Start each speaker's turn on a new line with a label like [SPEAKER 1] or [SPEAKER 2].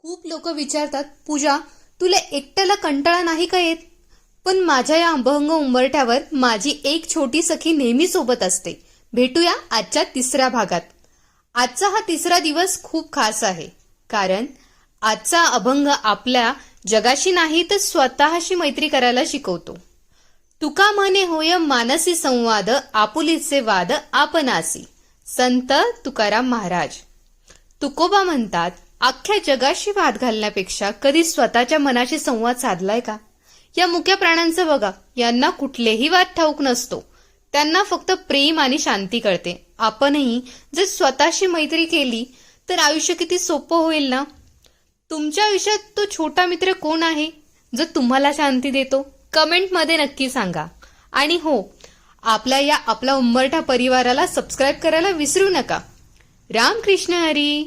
[SPEAKER 1] खूप लोक विचारतात, पूजा तुला एकट्याला कंटाळा नाही का येत? पण माझ्या या अभंग उंबरठ्यावर माझी एक छोटी सखी नेहमी सोबत असते. भेटूया आजच्या तिसऱ्या भागात. आजचा हा तिसरा दिवस खूप खास आहे, कारण आजचा अभंग आपल्या जगाशी नाही तर स्वतःशी मैत्री करायला शिकवतो. तुका म्हणे होय मानसी संवाद, आपुलीचे वाद आपणासी. संत तुकाराम महाराज. तुकोबा म्हणतात, अख्ख्या जगाशी वाद घालण्यापेक्षा कधी स्वतःच्या मनाशी संवाद साधलाय का? या मुक्या प्राण्यांचं बघा, यांना कुठलेही वाद ठाऊक नसतो. त्यांना फक्त प्रेम आणि शांती कळते. आपणही जर स्वतःशी मैत्री केली तर आयुष्य किती सोपं होईल ना. तुमच्या आयुष्यात तो छोटा मित्र कोण आहे जो तुम्हाला शांती देतो? कमेंटमध्ये नक्की सांगा. आणि हो, आपला उंबरठा परिवाराला सबस्क्राईब करायला विसरू नका. रामकृष्ण हरी.